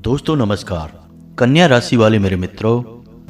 दोस्तों नमस्कार। कन्या राशि वाले मेरे मित्रों,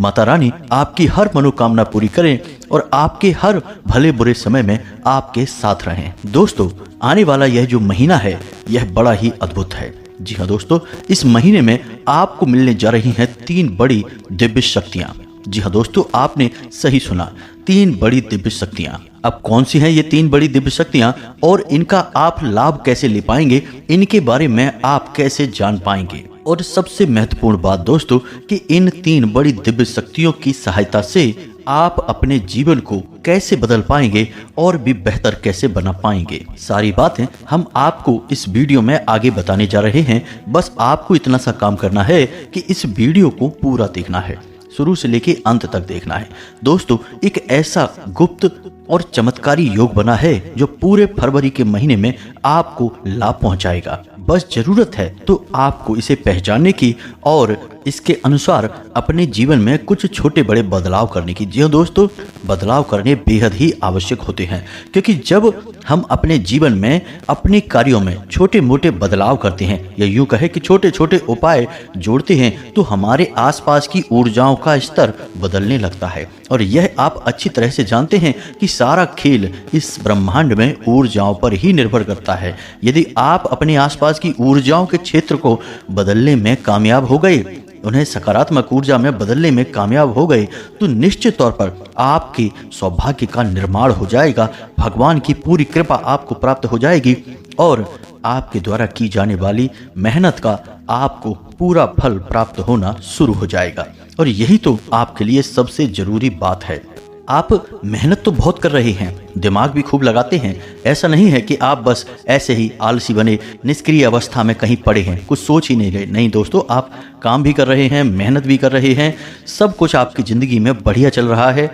माता रानी आपकी हर मनोकामना पूरी करें और आपके हर भले बुरे समय में आपके साथ रहें। दोस्तों, आने वाला यह जो महीना है यह बड़ा ही अद्भुत है। जी हाँ दोस्तों, इस महीने में आपको मिलने जा रही हैं 3 बड़ी दिव्य शक्तियाँ। जी हाँ दोस्तों, आपने सही सुना, 3 बड़ी दिव्य शक्तियाँ। अब कौन सी हैं ये 3 बड़ी दिव्य शक्तियाँ और इनका आप लाभ कैसे ले पाएंगे, इनके बारे में आप कैसे जान पाएंगे। और सबसे महत्वपूर्ण बात दोस्तों कि इन 3 बड़ी दिव्य शक्तियों की सहायता से आप अपने जीवन को कैसे बदल पाएंगे और भी बेहतर कैसे बना पाएंगे, सारी बातें हम आपको इस वीडियो में आगे बताने जा रहे हैं। बस आपको इतना सा काम करना है कि इस वीडियो को पूरा देखना है, शुरू से लेके अंत तक देखना है। दोस्तों, एक ऐसा गुप्त और चमत्कारी योग बना है जो पूरे फरवरी के महीने में आपको लाभ पहुंचाएगा। बस जरूरत है तो आपको इसे पहचानने की और इसके अनुसार अपने जीवन में कुछ छोटे बड़े बदलाव करने की। जी हाँ दोस्तों, बदलाव करने बेहद ही आवश्यक होते हैं, क्योंकि जब हम अपने जीवन में अपने कार्यों में छोटे मोटे बदलाव करते हैं या यूं कहे कि छोटे छोटे उपाय जोड़ते हैं तो हमारे आसपास की ऊर्जाओं का स्तर बदलने लगता है। और यह आप अच्छी तरह से जानते हैं कि सारा खेल इस ब्रह्मांड में ऊर्जाओं पर ही निर्भर करता है। यदि आप अपने आसपास की ऊर्जाओं के क्षेत्र को बदलने में कामयाब हो गए, उन्हें सकारात्मक ऊर्जा में बदलने में कामयाब हो गए, तो निश्चित तौर पर आपके सौभाग्य का निर्माण हो जाएगा। भगवान की पूरी कृपा आपको प्राप्त हो जाएगी और आपके द्वारा की जाने वाली मेहनत का आपको पूरा फल प्राप्त होना शुरू हो जाएगा। और यही तो आपके लिए सबसे जरूरी बात है। आप मेहनत तो बहुत कर रहे हैं, दिमाग भी खूब लगाते हैं। ऐसा नहीं है कि आप बस ऐसे ही आलसी बने निष्क्रिय अवस्था में कहीं पड़े हैं, कुछ सोच ही नहीं रहे। नहीं दोस्तों, आप काम भी कर रहे हैं, मेहनत भी कर रहे हैं, सब कुछ आपकी ज़िंदगी में बढ़िया चल रहा है।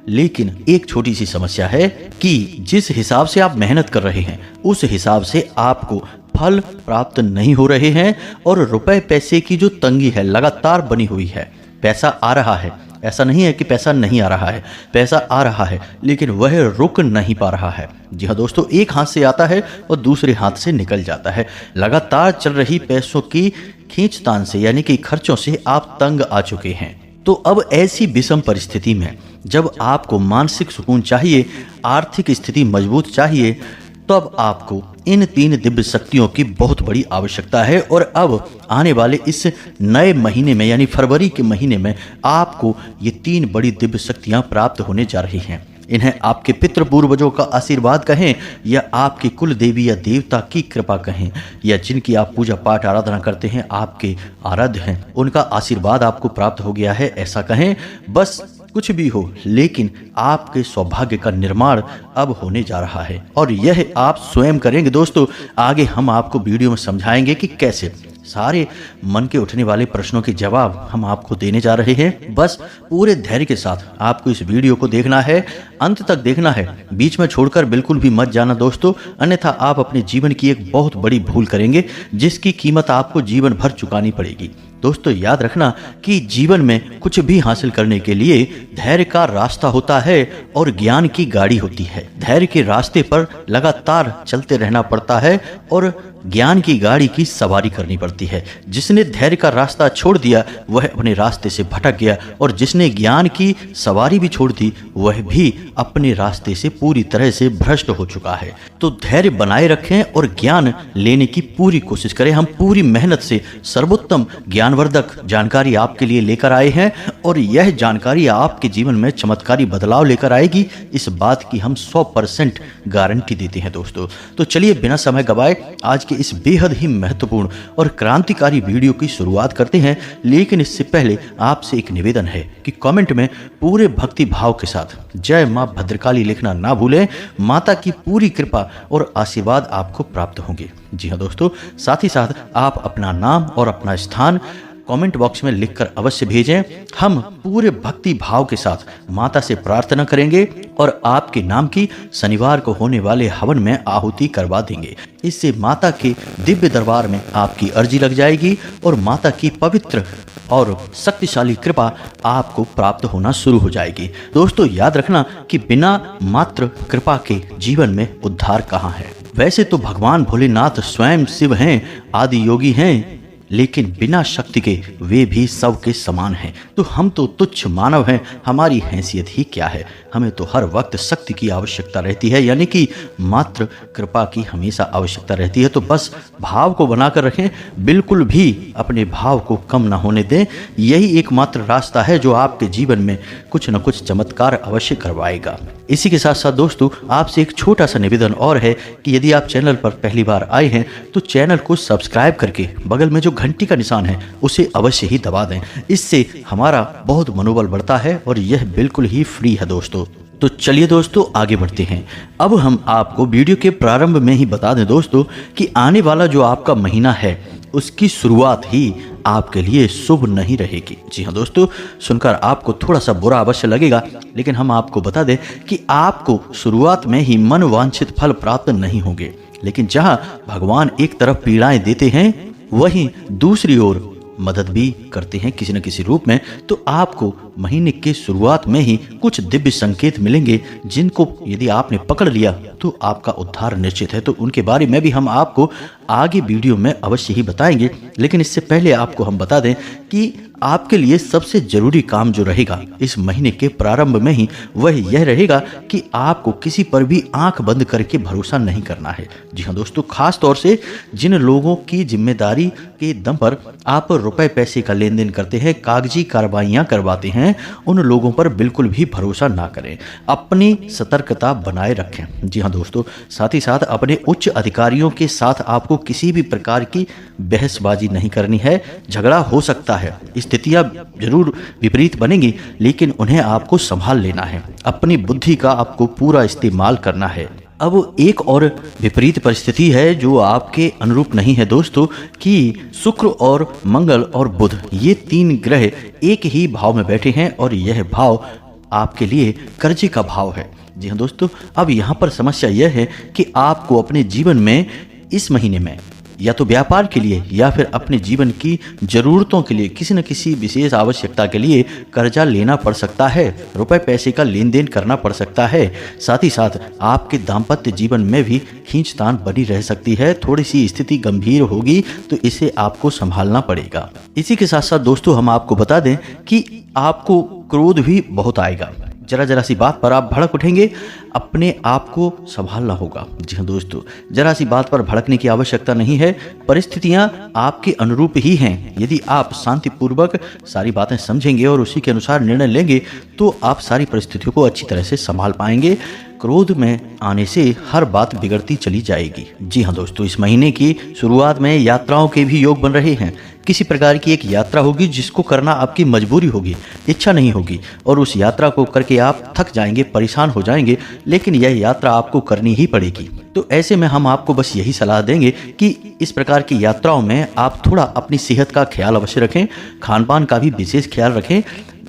लेकिन एक छोटी सी समस्या है कि जिस हिसाब से आप मेहनत कर रहे हैं उस हिसाब से आपको फल प्राप्त नहीं हो रहे हैं और रुपए पैसे की जो तंगी है लगातार बनी हुई है। पैसा आ रहा है, ऐसा नहीं है कि पैसा नहीं आ रहा है, पैसा आ रहा है, लेकिन वह रुक नहीं पा रहा है। जी हाँ दोस्तों, एक हाथ से आता है और दूसरे हाथ से निकल जाता है। लगातार चल रही पैसों की खींचतान से यानी कि खर्चों से आप तंग आ चुके हैं। तो अब ऐसी विषम परिस्थिति में जब आपको मानसिक सुकून चाहिए, आर्थिक स्थिति मजबूत चाहिए, तब आपको इन 3 दिव्य शक्तियों की बहुत बड़ी आवश्यकता है। और अब आने वाले इस नए महीने में यानी फरवरी के महीने में आपको ये 3 बड़ी दिव्य शक्तियां प्राप्त होने जा रही हैं। इन्हें आपके पितृ पूर्वजों का आशीर्वाद कहें या आपके कुल देवी या देवता की कृपा कहें या जिनकी आप पूजा पाठ आराधना करते हैं, आपके आराध्य हैं, उनका आशीर्वाद आपको प्राप्त हो गया है, ऐसा कहें। बस कुछ भी हो, लेकिन आपके सौभाग्य का निर्माण अब होने जा रहा है और यह आप स्वयं करेंगे। दोस्तों, आगे हम आपको वीडियो में समझाएंगे कि कैसे। सारे मन के उठने वाले प्रश्नों के जवाब हम आपको देने जा रहे हैं। बस पूरे धैर्य के साथ आपको इस वीडियो को देखना है, अंत तक देखना है, बीच में छोड़कर बिल्कुल भी मत जाना दोस्तों, अन्यथा आप अपने जीवन की एक बहुत बड़ी भूल करेंगे जिसकी कीमत आपको जीवन भर चुकानी पड़ेगी। दोस्तों, याद रखना कि जीवन में कुछ भी हासिल करने के लिए धैर्य का रास्ता होता है और ज्ञान की गाड़ी होती है। धैर्य के रास्ते पर लगातार चलते रहना पड़ता है और ज्ञान की गाड़ी की सवारी करनी पड़ती है। जिसने धैर्य का रास्ता छोड़ दिया वह अपने रास्ते से भटक गया और जिसने ज्ञान की सवारी भी छोड़ दी वह भी अपने रास्ते से पूरी तरह से भ्रष्ट हो चुका है। तो धैर्य बनाए रखें और ज्ञान लेने की पूरी कोशिश करें। हम पूरी मेहनत से सर्वोत्तम ज्ञानवर्धक जानकारी आपके लिए लेकर आए हैं और यह जानकारी आपके जीवन में चमत्कारी बदलाव लेकर आएगी, इस बात की हम 100% गारंटी देते हैं दोस्तों। तो चलिए बिना समय गवाए आज इस बेहद ही महत्वपूर्ण और क्रांतिकारी वीडियो की शुरुआत करते हैं। लेकिन इससे पहले आपसे एक निवेदन है कि कमेंट में पूरे भक्ति भाव के साथ जय मां भद्रकाली लिखना ना भूलें। माता की पूरी कृपा और आशीर्वाद आपको प्राप्त होंगे। जी हाँ दोस्तों, साथ ही साथ आप अपना नाम और अपना स्थान कमेंट बॉक्स में लिखकर अवश्य भेजें। हम पूरे भक्ति भाव के साथ माता से प्रार्थना करेंगे और आपके नाम की शनिवार को होने वाले हवन में आहुति करवा देंगे। इससे माता के दिव्य दरबार में आपकी अर्जी लग जाएगी और माता की पवित्र और शक्तिशाली कृपा आपको प्राप्त होना शुरू हो जाएगी। दोस्तों, याद रखना कि बिना मात्र कृपा के जीवन में उद्धार कहाँ है। वैसे तो भगवान भोलेनाथ स्वयं शिव हैं, आदि योगी हैं, लेकिन बिना शक्ति के वे भी सब के समान हैं। तो हम तो तुच्छ मानव हैं, हमारी हैसियत ही क्या है। हमें तो हर वक्त शक्ति की आवश्यकता रहती है, यानी कि मात्र कृपा की हमेशा आवश्यकता रहती है। तो बस भाव को बनाकर रखें, बिल्कुल भी अपने भाव को कम ना होने दें। यही एकमात्र रास्ता है जो आपके जीवन में कुछ न कुछ चमत्कार अवश्य करवाएगा। इसी के साथ साथ दोस्तों, आपसे एक छोटा सा निवेदन और है कि यदि आप चैनल पर पहली बार आए हैं तो चैनल को सब्सक्राइब करके बगल में जो घंटी का निशान है उसे अवश्य ही दबा दें। इससे हमारा बहुत मनोबल बढ़ता है और यह बिल्कुल ही फ्री है दोस्तों। तो चलिए दोस्तों, आगे बढ़ते हैं। अब हम आपको वीडियो के प्रारंभ में ही बता दें दोस्तों कि आने वाला जो आपका महीना है उसकी शुरुआत ही आपके लिए शुभ नहीं रहेगी। जी हाँ दोस्तों, सुनकर आपको थोड़ा सा बुरा अवश्य लगेगा, लेकिन हम आपको बता दें कि आपको शुरुआत में ही मन वांछित फल प्राप्त नहीं होंगे। लेकिन जहाँ भगवान एक तरफ पीड़ाएं देते हैं, वहीं दूसरी ओर मदद भी करते हैं किसी न किसी रूप में। तो आपको महीने के शुरुआत में ही कुछ दिव्य संकेत मिलेंगे, जिनको यदि आपने पकड़ लिया तो आपका उद्धार निश्चित है। तो उनके बारे में भी हम आपको आगे वीडियो में अवश्य ही बताएंगे। लेकिन इससे पहले आपको हम बता दें कि आपके लिए सबसे जरूरी काम जो रहेगा इस महीने के प्रारंभ में ही, वह यह रहेगा कि आपको किसी पर भी आंख बंद करके भरोसा नहीं करना है। जी हाँ दोस्तों, खास तौर से जिन लोगों की जिम्मेदारी के दम पर आप रुपए पैसे का लेन देन करते हैं, कागजी कार्रवाइयां करवाते हैं, उन लोगों पर बिल्कुल भी भरोसा ना करें। अपनी सतर्कता बनाए रखें। जी हाँ दोस्तों, साथ ही साथ अपने उच्च अधिकारियों के साथ आपको किसी भी प्रकार की बहसबाजी नहीं करनी है। झगड़ा हो सकता है, स्थितियां जरूर विपरीत बनेंगी, लेकिन उन्हें आपको संभाल लेना है। अपनी बुद्धि का आपको पूरा इस्तेमाल करना है। अब एक और विपरीत परिस्थिति है जो आपके अनुरूप नहीं है दोस्तों, कि शुक्र और मंगल और बुध, ये 3 ग्रह एक ही भाव में बैठे हैं और यह भाव आपके लिए कर्जे का भाव है। जी हाँ दोस्तों, अब यहाँ पर समस्या यह है कि आपको अपने जीवन में इस महीने में या तो व्यापार के लिए या फिर अपने जीवन की जरूरतों के लिए किसी न किसी विशेष आवश्यकता के लिए कर्जा लेना पड़ सकता है, रुपए पैसे का लेन देन करना पड़ सकता है। साथ ही साथ आपके दाम्पत्य जीवन में भी खींचतान बनी रह सकती है। थोड़ी सी स्थिति गंभीर होगी तो इसे आपको संभालना पड़ेगा। इसी के साथ साथ दोस्तों, हम आपको बता दें कि आपको क्रोध भी बहुत आएगा। जरा जरा सी बात पर आप भड़क उठेंगे, अपने आप को संभालना होगा। जी हाँ दोस्तों, जरा सी बात पर भड़कने की आवश्यकता नहीं है। परिस्थितियां आपके अनुरूप ही हैं। यदि आप शांतिपूर्वक सारी बातें समझेंगे और उसी के अनुसार निर्णय लेंगे तो आप सारी परिस्थितियों को अच्छी तरह से संभाल पाएंगे। क्रोध में आने से हर बात बिगड़ती चली जाएगी। जी हाँ दोस्तों, इस महीने की शुरुआत में यात्राओं के भी योग बन रहे हैं। किसी प्रकार की एक यात्रा होगी जिसको करना आपकी मजबूरी होगी, इच्छा नहीं होगी, और उस यात्रा को करके आप थक जाएंगे, परेशान हो जाएंगे, लेकिन यह यात्रा आपको करनी ही पड़ेगी। तो ऐसे में हम आपको बस यही सलाह देंगे कि इस प्रकार की यात्राओं में आप थोड़ा अपनी सेहत का ख्याल अवश्य रखें, खान पान का भी विशेष ख्याल रखें।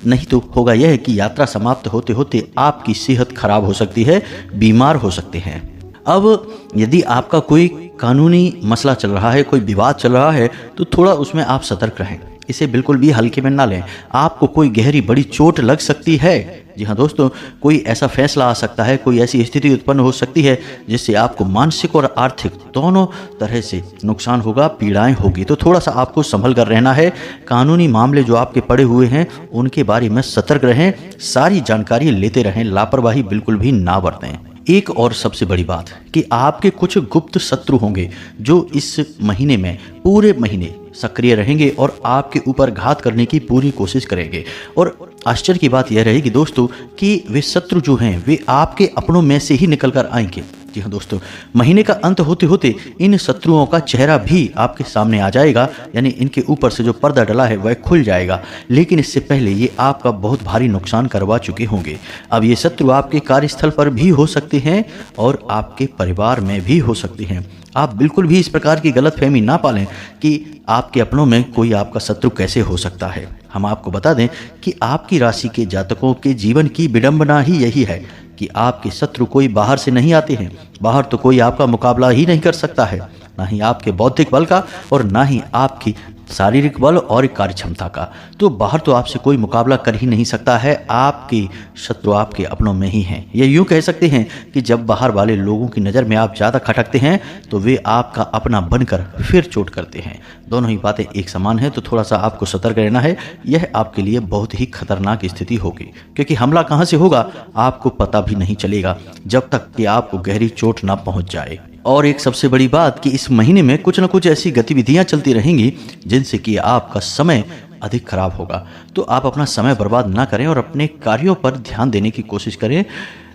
नहीं तो होगा यह कि यात्रा समाप्त होते होते आपकी सेहत खराब हो सकती है, बीमार हो सकते हैं। अब यदि आपका कोई कानूनी मसला चल रहा है, कोई विवाद चल रहा है, तो थोड़ा उसमें आप सतर्क रहें। इसे बिल्कुल भी हल्के में ना लें। आपको कोई गहरी बड़ी चोट लग सकती है। जी हाँ दोस्तों, कोई ऐसा फैसला आ सकता है, कोई ऐसी स्थिति उत्पन्न हो सकती है जिससे आपको मानसिक और आर्थिक दोनों तरह से नुकसान होगा, पीड़ाएं होगी। तो थोड़ा सा आपको संभल कर रहना है। कानूनी मामले जो आपके पड़े हुए हैं उनके बारे में सतर्क रहें, सारी जानकारी लेते रहें, लापरवाही बिल्कुल भी ना बरतें। एक और सबसे बड़ी बात कि आपके कुछ गुप्त शत्रु होंगे जो इस महीने में पूरे महीने सक्रिय रहेंगे और आपके ऊपर घात करने की पूरी कोशिश करेंगे। और आश्चर्य की बात यह रहेगी दोस्तों कि वे शत्रु जो हैं वे आपके अपनों में से ही निकल कर आएंगे। जी हाँ दोस्तों, महीने का अंत होते होते इन शत्रुओं का चेहरा भी आपके सामने आ जाएगा, यानी इनके ऊपर से जो पर्दा डला है वह खुल जाएगा। लेकिन इससे पहले ये आपका बहुत भारी नुकसान करवा चुके होंगे। अब ये शत्रु आपके कार्यस्थल पर भी हो सकते हैं और आपके परिवार में भी हो सकते हैं। आप बिल्कुल भी इस प्रकार की गलतफहमी ना पालें कि आपके अपनों में कोई आपका शत्रु कैसे हो सकता है। हम आपको बता दें कि आपकी राशि के जातकों के जीवन की विडंबना ही यही है कि आपके शत्रु कोई बाहर से नहीं आते हैं। बाहर तो कोई आपका मुकाबला ही नहीं कर सकता है, ना ही आपके बौद्धिक बल का और ना ही आपकी शारीरिक बल और कार्य क्षमता का। तो बाहर तो आपसे कोई मुकाबला कर ही नहीं सकता है, आपके शत्रु आपके अपनों में ही हैं। ये यूँ कह सकते हैं कि जब बाहर वाले लोगों की नज़र में आप ज़्यादा खटकते हैं तो वे आपका अपना बनकर फिर चोट करते हैं। दोनों ही बातें एक समान है, तो थोड़ा सा आपको सतर्क रहना है। यह आपके लिए बहुत ही खतरनाक स्थिति होगी, क्योंकि हमला कहाँ से होगा आपको पता भी नहीं चलेगा जब तक कि आपको गहरी चोट ना पहुंच जाए। और एक सबसे बड़ी बात कि इस महीने में कुछ न कुछ ऐसी गतिविधियां चलती रहेंगी जिनसे कि आपका समय अधिक खराब होगा। तो आप अपना समय बर्बाद ना करें और अपने कार्यों पर ध्यान देने की कोशिश करें।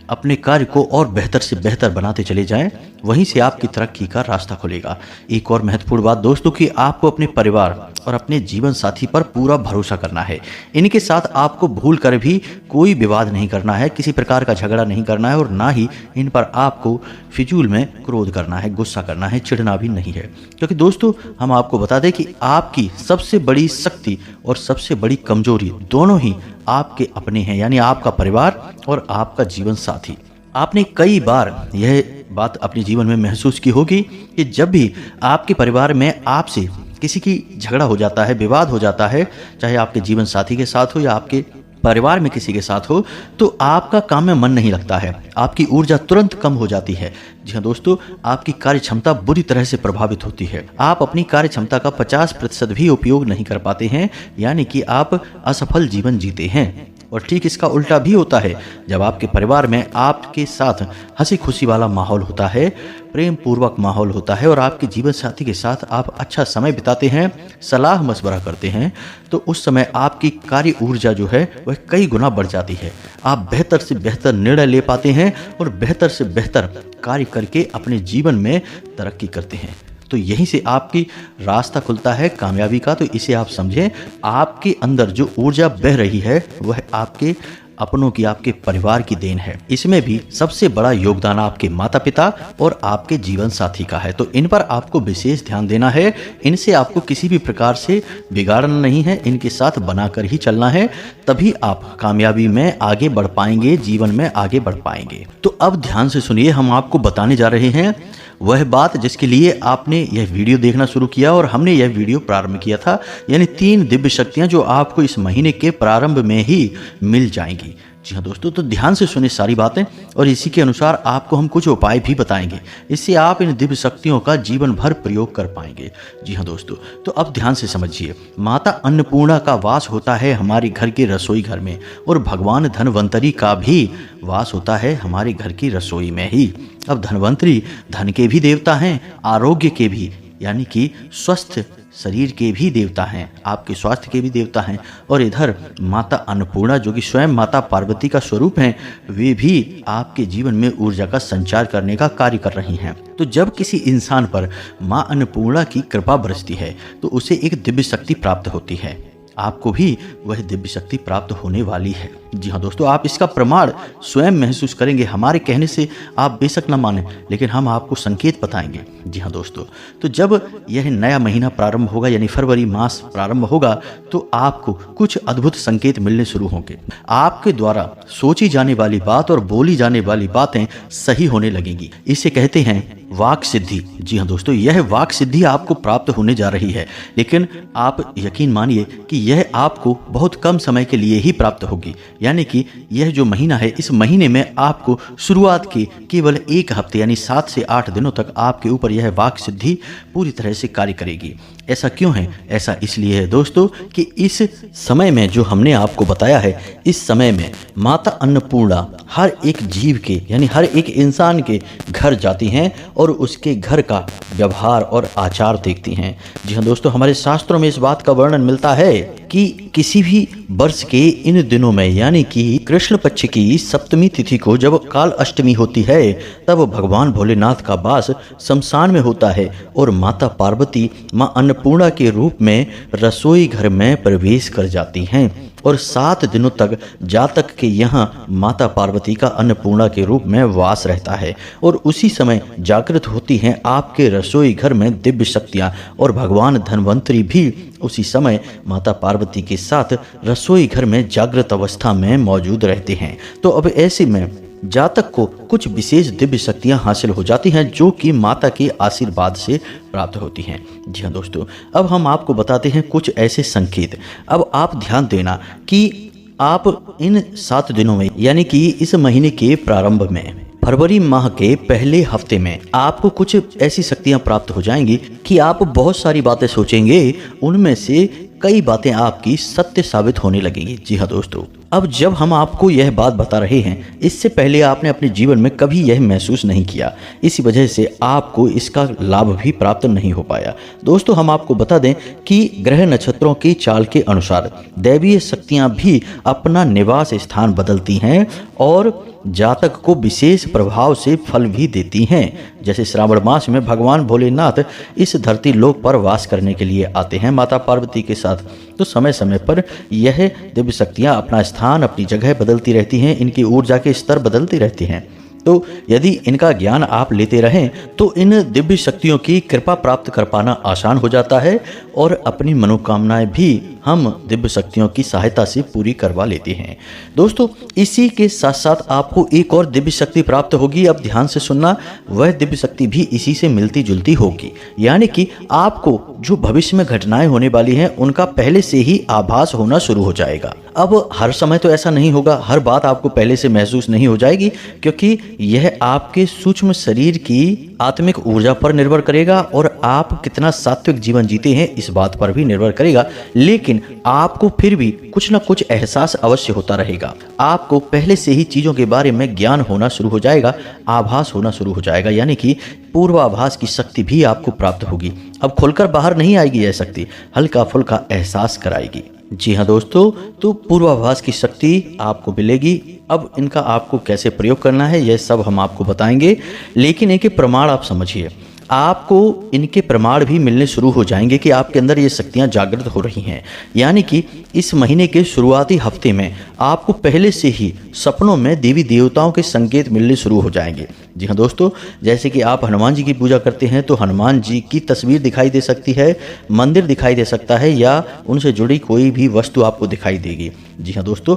अपने कार्य को और बेहतर से बेहतर बनाते चले जाएं, वहीं से आपकी तरक्की का रास्ता खुलेगा। एक और महत्वपूर्ण बात दोस्तों कि आपको अपने परिवार और अपने जीवन साथी पर पूरा भरोसा करना है। इनके साथ आपको भूल कर भी कोई विवाद नहीं करना है, किसी प्रकार का झगड़ा नहीं करना है और ना ही इन पर आपको फिजूल में क्रोध करना है, गुस्सा करना है, चिढ़ना भी नहीं है। क्योंकि दोस्तों हम आपको बता दें कि आपकी सबसे बड़ी शक्ति और सबसे बड़ी कमजोरी दोनों ही आपके अपने हैं, यानी आपका परिवार और आपका जीवन साथी। आपने कई बार यह बात अपने जीवन में महसूस की होगी कि जब भी आपके परिवार में आपसे किसी की झगड़ा हो जाता है, विवाद हो जाता है, चाहे आपके जीवन साथी के साथ हो या आपके परिवार में किसी के साथ हो, तो आपका काम में मन नहीं लगता है, आपकी ऊर्जा तुरंत कम हो जाती है। जी हाँ दोस्तों, आपकी कार्य क्षमता बुरी तरह से प्रभावित होती है। आप अपनी कार्य क्षमता का 50% भी उपयोग नहीं कर पाते हैं, यानी कि आप असफल जीवन जीते हैं। और ठीक इसका उल्टा भी होता है। जब आपके परिवार में आपके साथ हंसी खुशी वाला माहौल होता है, प्रेम पूर्वक माहौल होता है और आपके जीवन साथी के साथ आप अच्छा समय बिताते हैं, सलाह मशवरा करते हैं, तो उस समय आपकी कार्य ऊर्जा जो है वह कई गुना बढ़ जाती है। आप बेहतर से बेहतर निर्णय ले पाते हैं और बेहतर से बेहतर कार्य करके अपने जीवन में तरक्की करते हैं। तो यहीं से आपकी रास्ता खुलता है कामयाबी का। तो इसे आप समझें, आपके अंदर जो ऊर्जा बह रही है वह आपके अपनों की, आपके परिवार की देन है। इसमें भी सबसे बड़ा योगदान आपके माता पिता और आपके जीवन साथी का है। तो इन पर आपको विशेष ध्यान देना है। इनसे आपको किसी भी प्रकार से बिगाड़ना नहीं है, इनके साथ बनाकर ही चलना है, तभी आप कामयाबी में आगे बढ़ पाएंगे, जीवन में आगे बढ़ पाएंगे। तो अब ध्यान से सुनिए, हम आपको बताने जा रहे हैं वह बात जिसके लिए आपने यह वीडियो देखना शुरू किया और हमने यह वीडियो प्रारंभ किया था, यानी 3 दिव्य शक्तियां जो आपको इस महीने के प्रारंभ में ही मिल जाएंगी। जी हाँ दोस्तों, तो ध्यान से सुनिए सारी बातें और इसी के अनुसार आपको हम कुछ उपाय भी बताएंगे। इससे आप इन दिव्य शक्तियों का जीवन भर प्रयोग कर पाएंगे। जी हाँ दोस्तों, तो अब ध्यान से समझिए। माता अन्नपूर्णा का वास होता है हमारे घर के रसोई घर में और भगवान धनवंतरी का भी वास होता है हमारे घर की रसोई में ही। अब धनवंतरी धन के भी देवता हैं, आरोग्य के भी, यानी कि स्वस्थ शरीर के भी देवता हैं, आपके स्वास्थ्य के भी देवता हैं। और इधर माता अन्नपूर्णा जो कि स्वयं माता पार्वती का स्वरूप हैं, वे भी आपके जीवन में ऊर्जा का संचार करने का कार्य कर रही हैं। तो जब किसी इंसान पर माँ अन्नपूर्णा की कृपा बरसती है तो उसे एक दिव्य शक्ति प्राप्त होती है। आपको भी वह दिव्य शक्ति प्राप्त होने वाली है। जी हाँ दोस्तों, आप इसका प्रमाण स्वयं महसूस करेंगे। हमारे कहने से आप बेशक न माने, लेकिन हम आपको संकेत बताएंगे। जी हाँ दोस्तों, तो जब यह नया महीना प्रारंभ होगा, यानी फरवरी मास प्रारंभ होगा, तो आपको कुछ अद्भुत संकेत मिलने शुरू होंगे। आपके द्वारा सोची जाने वाली बात और बोली जाने वाली बातें सही होने लगेंगी। इसे कहते हैं वाक सिद्धि। जी हाँ दोस्तों, यह वाक सिद्धि आपको प्राप्त होने जा रही है, लेकिन आप यकीन मानिए कि यह आपको बहुत कम समय के लिए ही प्राप्त होगी। यानी कि यह जो महीना है, इस महीने में आपको शुरुआत के केवल 1 हफ्ते यानी 7 से 8 दिनों तक आपके ऊपर यह वाक सिद्धि पूरी तरह से कार्य करेगी। ऐसा क्यों है? ऐसा इसलिए है दोस्तों कि इस समय में जो हमने आपको बताया है, इस समय में माता अन्नपूर्णा हर एक जीव के, यानी हर एक इंसान के घर जाती हैं और उसके घर का व्यवहार और आचार देखती हैं। जी हाँ दोस्तों, हमारे शास्त्रों में इस बात का वर्णन मिलता है कि किसी भी वर्ष के इन दिनों में, यानी कि कृष्ण पक्ष की सप्तमी तिथि को जब काल अष्टमी होती है, तब भगवान भोलेनाथ का वास शमशान में होता है और माता पार्वती माँ अन्नपूर्णा के रूप में रसोई घर में प्रवेश कर जाती हैं और 7 दिनों तक जातक के यहाँ माता पार्वती का अन्नपूर्णा के रूप में वास रहता है। और उसी समय जागृत होती हैं आपके रसोई घर में दिव्य शक्तियाँ और भगवान धनवंतरी भी उसी समय माता पार्वती के साथ रसोई घर में जागृत अवस्था में मौजूद रहते हैं। तो अब ऐसे में जातक को कुछ विशेष दिव्य शक्तियां हासिल हो जाती हैं जो कि माता के आशीर्वाद से प्राप्त होती हैं। जी हाँ दोस्तों, अब हम आपको बताते हैं कुछ ऐसे संकेत। अब आप ध्यान देना कि आप इन 7 दिनों में यानी कि इस महीने के प्रारंभ में फरवरी माह के पहले हफ्ते में आपको कुछ ऐसी शक्तियां प्राप्त हो जाएंगी कि आप बहुत सारी बातें सोचेंगे, उनमें से कई बातें आपकी सत्य साबित होने लगेंगी। जी हाँ दोस्तों, अब जब हम आपको यह बात बता रहे हैं, इससे पहले आपने अपने जीवन में कभी यह महसूस नहीं किया, इसी वजह से आपको इसका लाभ भी प्राप्त नहीं हो पाया। दोस्तों, हम आपको बता दें कि ग्रह नक्षत्रों की चाल के अनुसार दैवीय शक्तियां भी अपना निवास स्थान बदलती हैं और जातक को विशेष प्रभाव से फल भी देती हैं। जैसे श्रावण मास में भगवान भोलेनाथ इस धरती लोक पर वास करने के लिए आते हैं माता पार्वती के साथ, तो समय समय पर यह दिव्य शक्तियां अपना स्थान, अपनी जगह बदलती रहती हैं, इनकी ऊर्जा के स्तर बदलते रहते हैं। तो यदि इनका ज्ञान आप लेते रहें तो इन दिव्य शक्तियों की कृपा प्राप्त कर पाना आसान हो जाता है और अपनी मनोकामनाएं भी हम दिव्य शक्तियों की सहायता से पूरी करवा लेते हैं। दोस्तों, इसी के साथ साथ आपको एक और दिव्य शक्ति प्राप्त होगी। अब ध्यान से सुनना, वह दिव्य शक्ति भी इसी से मिलती जुलती होगी, यानी कि आपको जो भविष्य में घटनाएं होने वाली हैं उनका पहले से ही आभास होना शुरू हो जाएगा। अब हर समय तो ऐसा नहीं होगा, हर बात आपको पहले से महसूस नहीं हो जाएगी, क्योंकि यह आपके सूक्ष्म शरीर की आत्मिक ऊर्जा पर निर्भर करेगा और आप कितना सात्विक जीवन जीते हैं इस बात पर भी निर्भर करेगा। लेकिन आपको फिर भी कुछ ना कुछ एहसास अवश्य होता रहेगा। आपको पहले से ही चीज़ों के बारे में ज्ञान होना शुरू हो जाएगा, आभास होना शुरू हो जाएगा, यानी कि पूर्वाभास की शक्ति भी आपको प्राप्त होगी। अब खुलकर बाहर नहीं आएगी यह शक्ति, हल्का फुल्का एहसास कराएगी। जी हाँ दोस्तों, तो पूर्वाभास की शक्ति आपको मिलेगी। अब इनका आपको कैसे प्रयोग करना है यह सब हम आपको बताएंगे, लेकिन इनके प्रमाण आप समझिए। आपको इनके प्रमाण भी मिलने शुरू हो जाएंगे कि आपके अंदर ये शक्तियां जागृत हो रही हैं, यानी कि इस महीने के शुरुआती हफ्ते में आपको पहले से ही सपनों में देवी देवताओं के संकेत मिलने शुरू हो जाएंगे। जी हाँ दोस्तों, जैसे कि आप हनुमान जी की पूजा करते हैं तो हनुमान जी की तस्वीर दिखाई दे सकती है, मंदिर दिखाई दे सकता है, या उनसे जुड़ी कोई भी वस्तु आपको दिखाई देगी। जी हाँ दोस्तों,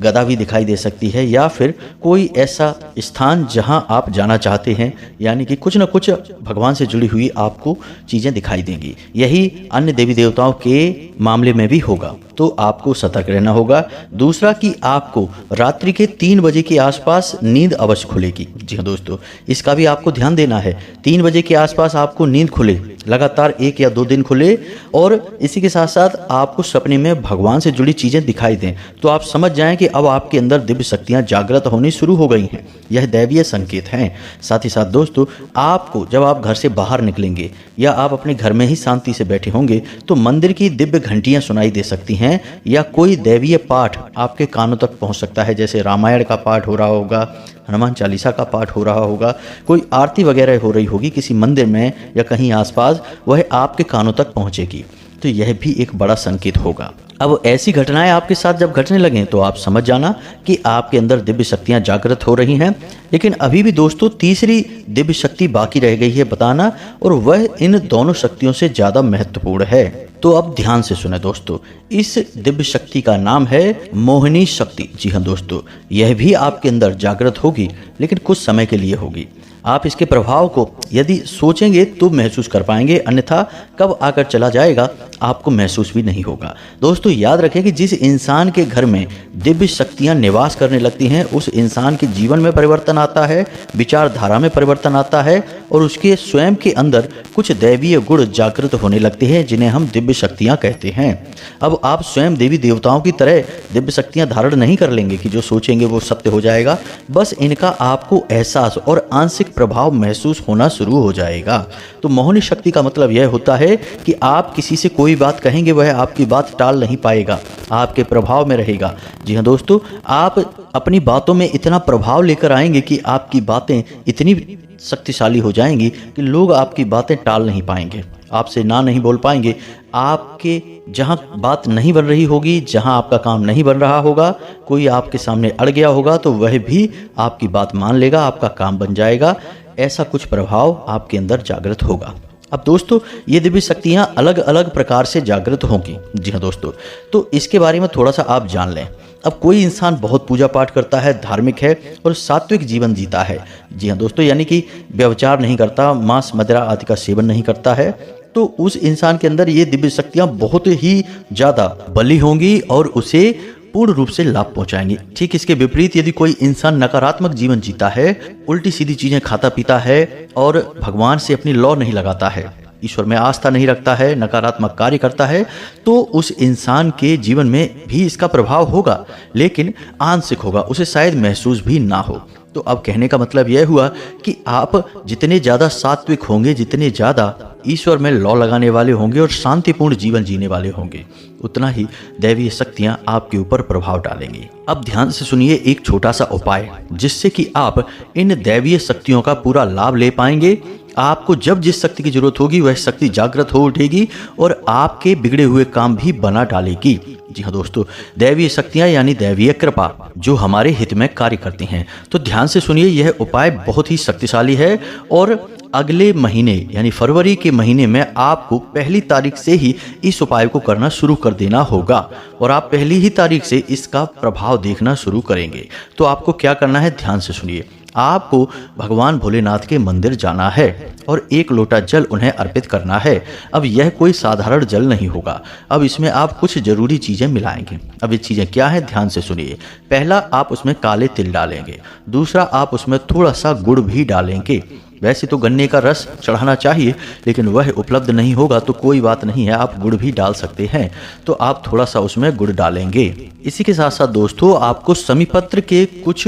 गदा भी दिखाई दे सकती है, या फिर कोई ऐसा स्थान जहां आप जाना चाहते हैं, यानी कि कुछ न कुछ भगवान से जुड़ी हुई आपको चीज़ें दिखाई देंगी। यही अन्य देवी देवताओं के मामले में भी होगा, तो आपको सतर्क रहना होगा। दूसरा कि आपको रात्रि के 3 बजे के आसपास नींद अवश्य खुलेगी। जी हाँ दोस्तों, इसका भी आपको ध्यान देना है। 3 बजे के आसपास आपको नींद खुले, लगातार 1 या 2 दिन खुले, और इसी के साथ साथ आपको सपने में भगवान से जुड़ी चीज़ें दिखाई दें, तो आप समझ जाएं कि अब आपके अंदर दिव्य शक्तियां जागृत होनी शुरू हो गई हैं। यह दैवीय संकेत हैं। साथ ही साथ दोस्तों, आपको जब आप घर से बाहर निकलेंगे या आप अपने घर में ही शांति से बैठे होंगे तो मंदिर की दिव्य घंटियां सुनाई दे सकती हैं, या कोई दैवीय पाठ आपके कानों तक पहुंच सकता है। जैसे रामायण का पाठ हो रहा होगा, हनुमान चालीसा का पाठ हो रहा होगा, कोई आरती वगैरह हो रही होगी किसी मंदिर में या कहीं आसपास, वह आपके कानों तक पहुंचेगी, तो यह भी एक बड़ा संकेत होगा। अब ऐसी घटनाएं आपके साथ जब घटने लगें तो आप समझ जाना कि आपके अंदर दिव्य शक्तियां जागृत हो रही हैं। लेकिन अभी भी दोस्तों तीसरी दिव्य शक्ति बाकी रह गई है बताना, और वह इन दोनों शक्तियों से ज़्यादा महत्वपूर्ण है। तो अब ध्यान से सुने दोस्तों, इस दिव्य शक्ति का नाम है मोहिनी शक्ति। जी हाँ दोस्तों, यह भी आपके अंदर जागृत होगी, लेकिन कुछ समय के लिए होगी। आप इसके प्रभाव को यदि सोचेंगे तो महसूस कर पाएंगे, अन्यथा कब आकर चला जाएगा आपको महसूस भी नहीं होगा। दोस्तों याद रखें कि जिस इंसान के घर में दिव्य शक्तियां निवास करने लगती हैं उस इंसान के जीवन में परिवर्तन आता है, विचारधारा में परिवर्तन आता है, और उसके स्वयं के अंदर कुछ दैवीय गुण जागृत होने लगते हैं जिन्हें हम दिव्य शक्तियां कहते हैं। अब आप स्वयं देवी देवताओं की तरह दिव्य शक्तियां धारण नहीं कर लेंगे कि जो सोचेंगे वो सत्य हो जाएगा, बस इनका आपको एहसास और आंशिक प्रभाव महसूस होना शुरू हो जाएगा। तो मोहिनी शक्ति का मतलब यह होता है कि आप किसी से कोई बात कहेंगे वह आपकी बात टाल नहीं पाएगा, आपके प्रभाव में रहेगा। जी हाँ दोस्तों, आप अपनी बातों में इतना प्रभाव लेकर आएंगे कि आपकी बातें इतनी शक्तिशाली हो जाएंगी कि लोग आपकी बातें टाल नहीं पाएंगे, आपसे ना नहीं बोल पाएंगे। आपके जहाँ बात नहीं बन रही होगी, जहाँ आपका काम नहीं बन रहा होगा, कोई आपके सामने अड़ गया होगा तो वह भी आपकी बात मान लेगा, आपका काम बन जाएगा। ऐसा कुछ प्रभाव आपके अंदर जागृत होगा। अब दोस्तों ये दिव्य शक्तियाँ अलग अलग प्रकार से जागृत होंगी। जी हाँ दोस्तों, तो इसके बारे में थोड़ा सा आप जान लें। अब कोई इंसान बहुत पूजा पाठ करता है, धार्मिक है और सात्विक जीवन जीता है। जी हाँ दोस्तों, यानी कि व्यभिचार नहीं करता, मांस मदिरा आदि का सेवन नहीं करता है, तो उस इंसान के अंदर ये दिव्य शक्तियाँ बहुत ही ज़्यादा बली होंगी और उसे पूर्ण रूप से लाभ पहुंचाएंगी। ठीक इसके विपरीत यदि कोई इंसान नकारात्मक जीवन जीता है, उल्टी सीधी चीजें खाता पीता है और भगवान से अपनी लौ नहीं लगाता है, ईश्वर में आस्था नहीं रखता है, नकारात्मक कार्य करता है, तो उस इंसान के जीवन में भी इसका प्रभाव होगा, लेकिन आंशिक होगा, उसे शायद महसूस भी ना हो। तो अब कहने का मतलब यह हुआ कि आप जितने ज़्यादा सात्विक होंगे, जितने ज़्यादा ईश्वर में लौ लगाने वाले होंगे और शांतिपूर्ण जीवन जीने वाले होंगे, उतना ही दैवीय शक्तियाँ आपके ऊपर प्रभाव डालेंगी। अब ध्यान से सुनिए एक छोटा सा उपाय, जिससे कि आप इन दैवीय शक्तियों का पूरा लाभ ले पाएंगे। आपको जब जिस शक्ति की जरूरत होगी वह शक्ति जागृत हो उठेगी और आपके बिगड़े हुए काम भी बना डालेगी। जी हाँ दोस्तों, दैवीय शक्तियाँ यानी दैवीय कृपा जो हमारे हित में कार्य करती हैं। तो ध्यान से सुनिए, यह उपाय बहुत ही शक्तिशाली है और अगले महीने यानी फरवरी के महीने में आपको पहली तारीख से ही इस उपाय को करना शुरू कर देना होगा और आप पहली ही तारीख से इसका प्रभाव देखना शुरू करेंगे। तो आपको क्या करना है, ध्यान से सुनिए। आपको भगवान भोलेनाथ के मंदिर जाना है और 1 लोटा जल उन्हें अर्पित करना है। अब यह कोई साधारण जल नहीं होगा, अब इसमें आप कुछ जरूरी चीज़ें मिलाएंगे। अब ये चीज़ें क्या हैं, ध्यान से सुनिए। पहला, आप उसमें काले तिल डालेंगे। दूसरा, आप उसमें थोड़ा सा गुड़ भी डालेंगे। वैसे तो गन्ने का रस चढ़ाना चाहिए, लेकिन वह उपलब्ध नहीं होगा तो कोई बात नहीं है, आप गुड़ भी डाल सकते हैं। तो आप थोड़ा सा उसमें गुड़ डालेंगे। इसी के साथ साथ दोस्तों, आपको समीपत्र के कुछ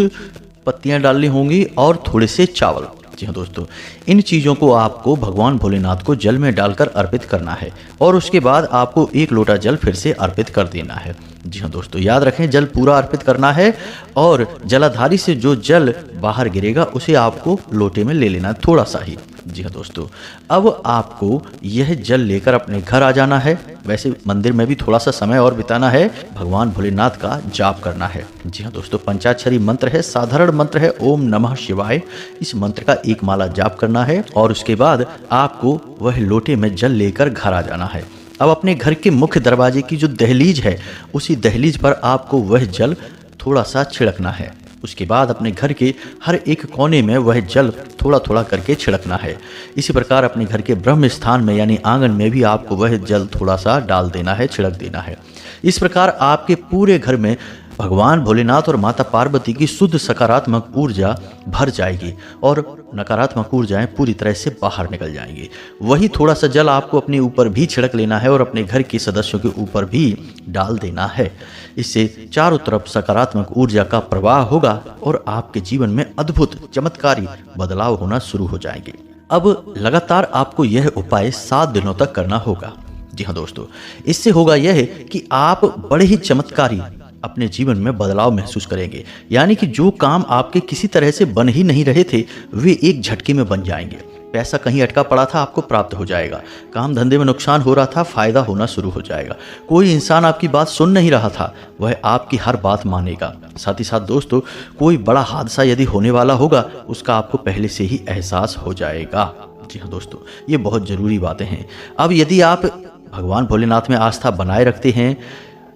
पत्तियां डालनी होंगी और थोड़े से चावल। जी हाँ दोस्तों, इन चीज़ों को आपको भगवान भोलेनाथ को जल में डालकर अर्पित करना है और उसके बाद आपको 1 लोटा जल फिर से अर्पित कर देना है। जी हाँ दोस्तों, याद रखें जल पूरा अर्पित करना है और जलाधारी से जो जल बाहर गिरेगा उसे आपको लोटे में ले लेना है, थोड़ा सा ही। जी हाँ दोस्तों, अब आपको यह जल लेकर अपने घर आ जाना है। वैसे मंदिर में भी थोड़ा सा समय और बिताना है, भगवान भोलेनाथ का जाप करना है। जी हाँ दोस्तों, पंचाक्षरी मंत्र है, साधारण मंत्र है, ओम नमः शिवाय। इस मंत्र का 1 माला जाप करना है और उसके बाद आपको वह लोटे में जल लेकर घर आ जाना है। अब अपने घर के मुख्य दरवाजे की जो दहलीज है, उसी दहलीज पर आपको वह जल थोड़ा सा छिड़कना है। उसके बाद अपने घर के हर एक कोने में वह जल थोड़ा थोड़ा करके छिड़कना है। इसी प्रकार अपने घर के ब्रह्म स्थान में यानी आंगन में भी आपको वह जल थोड़ा सा डाल देना है, छिड़क देना है। इस प्रकार आपके पूरे घर में भगवान भोलेनाथ और माता पार्वती की शुद्ध सकारात्मक ऊर्जा भर जाएगी और नकारात्मक ऊर्जाएं पूरी तरह से बाहर निकल जाएंगी। वही थोड़ा सा जल आपको अपने ऊपर भी छिड़क लेना है और अपने घर के सदस्यों के ऊपर भी डाल देना है। इससे चारों तरफ सकारात्मक ऊर्जा का प्रवाह होगा और आपके जीवन में अद्भुत चमत्कारी बदलाव होना शुरू हो जाएंगे। अब लगातार आपको यह उपाय 7 दिनों तक करना होगा। जी हाँ दोस्तों, इससे होगा यह कि आप बड़े ही चमत्कारी अपने जीवन में बदलाव महसूस करेंगे। यानी कि जो काम आपके किसी तरह से बन ही नहीं रहे थे, वे एक झटके में बन जाएंगे। पैसा कहीं अटका पड़ा था, आपको प्राप्त हो जाएगा। काम धंधे में नुकसान हो रहा था, फायदा होना शुरू हो जाएगा। कोई इंसान आपकी बात सुन नहीं रहा था, वह आपकी हर बात मानेगा। साथ ही साथ दोस्तों, कोई बड़ा हादसा यदि होने वाला होगा, उसका आपको पहले से ही एहसास हो जाएगा। जी हाँ दोस्तों, ये बहुत ज़रूरी बातें हैं। अब यदि आप भगवान भोलेनाथ में आस्था बनाए रखते हैं,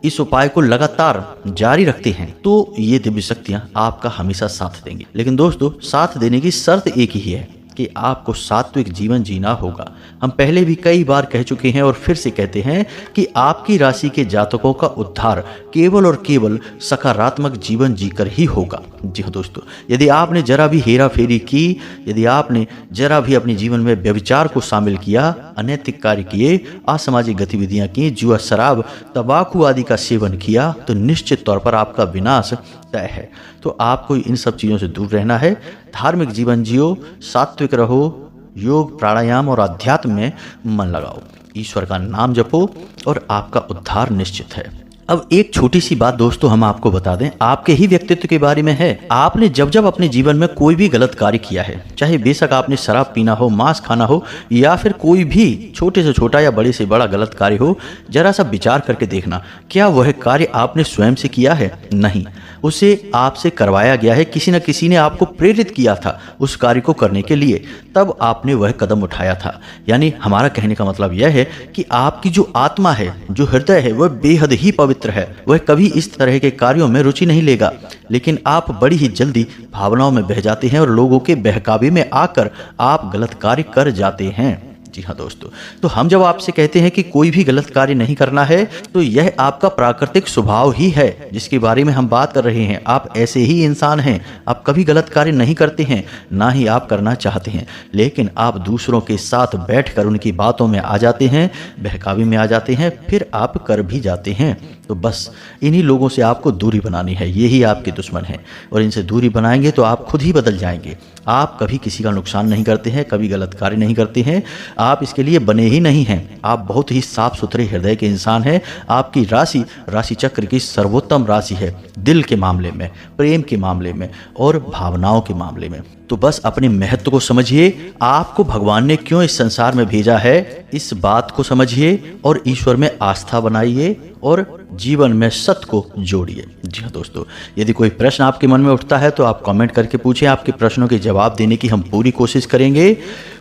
इस उपाय को लगातार जारी रखते हैं, तो ये दिव्य शक्तियाँ आपका हमेशा साथ देंगी। लेकिन दोस्तों, साथ देने की शर्त एक ही है कि आपको सात्विक जीवन जीना होगा। हम पहले भी कई बार कह चुके हैं और फिर से कहते हैं कि आपकी राशि के जातकों का उद्धार केवल और केवल सकारात्मक जीवन जीकर ही होगा। जी हाँ दोस्तों, यदि आपने जरा भी हेरा फेरी की, यदि आपने जरा भी अपने जीवन में व्यभिचार को शामिल किया, अनैतिक कार्य किए, असामाजिक गतिविधियां की, जुआ, शराब, तंबाकू आदि का सेवन किया, तो निश्चित तौर पर आपका विनाश तय है। तो आपको इन सब चीज़ों से दूर रहना है। धार्मिक जीवन जियो, सात्विक रहो, योग, प्राणायाम और अध्यात्म में मन लगाओ, ईश्वर का नाम जपो और आपका उद्धार निश्चित है। अब एक छोटी सी बात दोस्तों हम आपको बता दें, आपके ही व्यक्तित्व के बारे में है। आपने जब जब अपने जीवन में कोई भी गलत कार्य किया है, चाहे बेशक आपने शराब पीना हो, मांस खाना हो, या फिर कोई भी छोटे से छोटा या बड़े से बड़ा गलत कार्य हो, जरा सा विचार करके देखना, क्या वह कार्य आपने स्वयं से किया है? नहीं, उसे आपसे करवाया गया है। किसी न किसी ने आपको प्रेरित किया था उस कार्य को करने के लिए, तब आपने वह कदम उठाया था। यानी हमारा कहने का मतलब यह है कि आपकी जो आत्मा है, जो हृदय है, वह बेहद ही पवित्र है। वह कभी इस तरह के कार्यों में रुचि नहीं लेगा, लेकिन आप बड़ी ही जल्दी भावनाओं में बह जाते हैं और लोगों के बहकावे में आकर आप गलत कार्य कर जाते हैं। जी हाँ दोस्तों, तो हम जब आपसे कहते हैं कि कोई भी गलत कार्य नहीं करना है, तो यह आपका प्राकृतिक स्वभाव ही है जिसके बारे में हम बात कर रहे हैं। आप ऐसे ही इंसान हैं, आप कभी गलत कार्य नहीं करते हैं, ना ही आप करना चाहते हैं, लेकिन आप दूसरों के साथ बैठकर उनकी बातों में आ जाते हैं, बहकावे में आ जाते हैं, फिर आप कर भी जाते हैं। तो बस इन्हीं लोगों से आपको दूरी बनानी है, यही आपके दुश्मन हैं, और इनसे दूरी बनाएंगे तो आप खुद ही बदल जाएंगे। आप कभी किसी का नुकसान नहीं करते हैं, कभी गलत कार्य नहीं करते हैं, आप इसके लिए बने ही नहीं हैं। आप बहुत ही साफ सुथरे हृदय के इंसान हैं। आपकी राशि चक्र की सर्वोत्तम राशि है, दिल के मामले में, प्रेम के मामले में और भावनाओं के मामले में। तो बस अपने महत्व को समझिए, आपको भगवान ने क्यों इस संसार में भेजा है, इस बात को समझिए और ईश्वर में आस्था बनाइए और जीवन में सत्य को जोड़िए। जी हाँ दोस्तों, यदि कोई प्रश्न आपके मन में उठता है तो आप कमेंट करके पूछें, आपके प्रश्नों के जवाब देने की हम पूरी कोशिश करेंगे।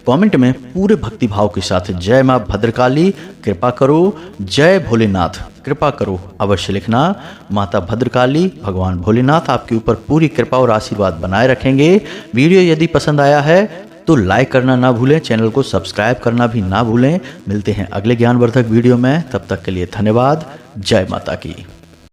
कमेंट में पूरे भक्तिभाव के साथ जय माँ भद्रकाली कृपा करो, जय भोलेनाथ कृपा करो अवश्य लिखना। माता भद्रकाली, भगवान भोलेनाथ आपके ऊपर पूरी कृपा और आशीर्वाद बनाए रखेंगे। वीडियो यदि पसंद आया है तो लाइक करना ना भूलें, चैनल को सब्सक्राइब करना भी ना भूलें। मिलते हैं अगले ज्ञानवर्धक वीडियो में, तब तक के लिए धन्यवाद। जय माता की।